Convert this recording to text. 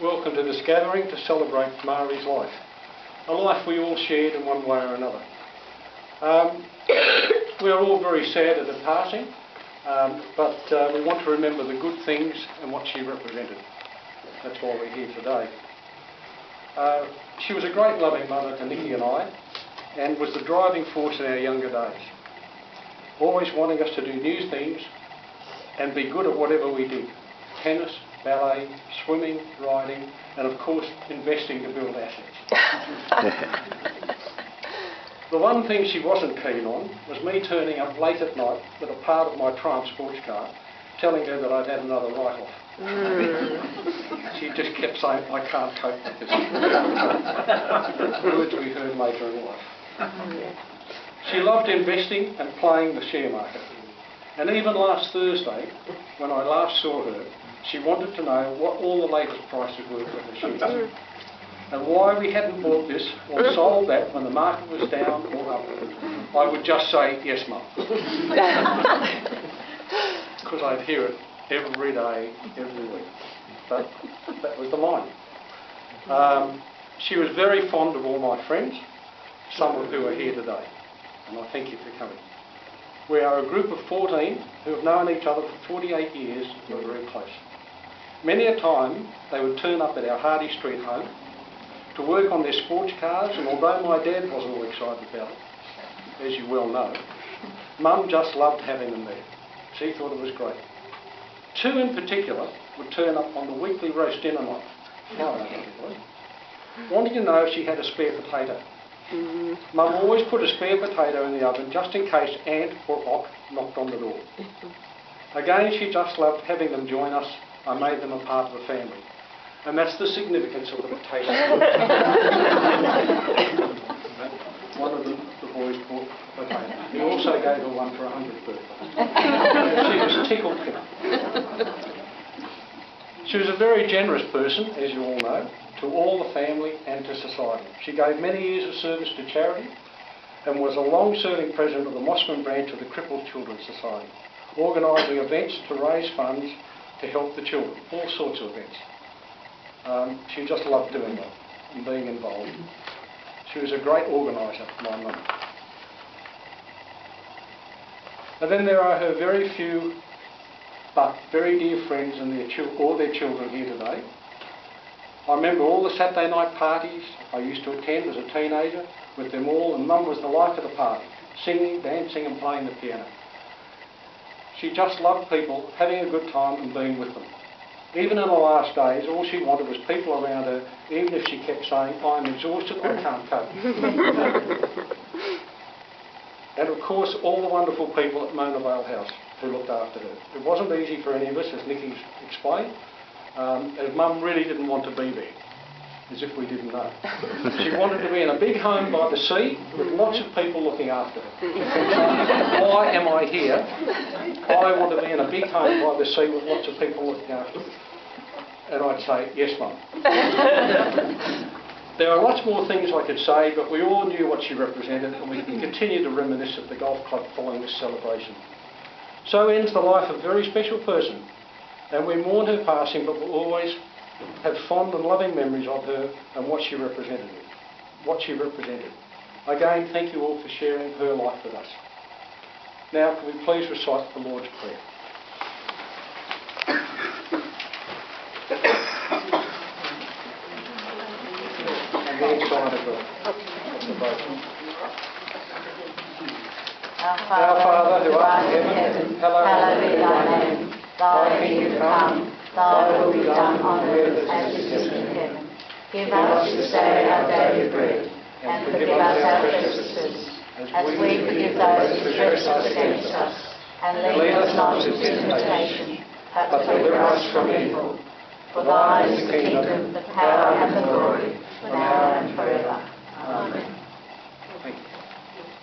welcome to this gathering to celebrate Mari's life. A life we all shared in one way or another. We are all very sad at her passing, but we want to remember the good things and what she represented. That's why we're here today. She was a great loving mother to Nikki and I, and was the driving force in our younger days. Always wanting us to do new things and be good at whatever we did. Tennis, ballet, swimming, riding, and of course investing to build assets. The one thing she wasn't keen on was me turning up late at night with a part of my Triumph sports car, telling her that I'd had another write-off. She just kept saying, I can't cope with this. Words we heard later in life. She loved investing and playing the share market. And even last Thursday, when I last saw her, she wanted to know what all the latest prices were for the shares. And why we hadn't bought this or sold that when the market was down or up. I would just say, yes, Mum. Because I'd hear it every day, every week. But that was the line. She was very fond of all my friends, some of who are here today. And I thank you for coming. We are a group of 14 who have known each other for 48 years and are very close. Many a time they would turn up at our Hardy Street home to work on their sports cars, and although my dad wasn't all excited about it, as you well know, Mum just loved having them there. She thought it was great. Two in particular would turn up on the weekly roast dinner night, Friday night, wanting to know if she had a spare potato. Mum always put a spare potato in the oven just in case Aunt or Ock knocked on the door. Again, she just loved having them join us. I made them a part of the family. And that's the significance of the potato. One of the boys bought a potato. He also gave her one for 100th birthday. She was tickled pink. She was a very generous person, as you all know, to all the family and to society. She gave many years of service to charity and was a long-serving president of the Mossman branch of the Crippled Children's Society, organising events to raise funds to help the children, all sorts of events. She just loved doing that and being involved. She was a great organiser, my mum. And then there are her very few but very dear friends and all their children here today. I remember all the Saturday night parties I used to attend as a teenager with them all, and Mum was the life of the party, singing, dancing and playing the piano. She just loved people, having a good time and being with them. Even in her last days, all she wanted was people around her, even if she kept saying, I'm exhausted, I can't cope. And of course, all the wonderful people at Mona Vale House who looked after her. It wasn't easy for any of us, as Nikki's explained, as Mum really didn't want to be there, as if we didn't know. She wanted to be in a big home by the sea with lots of people looking after her. Why am I here? I want to be in a big home by the sea with lots of people looking after me. And I'd say, yes, Mum. There are lots more things I could say, but we all knew what she represented, and we can continue to reminisce at the golf club following this celebration. So ends the life of a very special person, and we mourn her passing, but we'll always have fond and loving memories of her and what she represented. Again, thank you all for sharing her life with us. Now, can we please recite the Lord's Prayer? And the inside of the vote. Our Father, who art in heaven, hallowed be thy name. Thy kingdom come, thy will be done on earth as it is in heaven. Give us this day our daily bread, and forgive us our trespasses, as we forgive those who trespass against us. And lead us not into temptation, but deliver us from evil. For thine is the kingdom, the power and the glory, now and forever. Amen.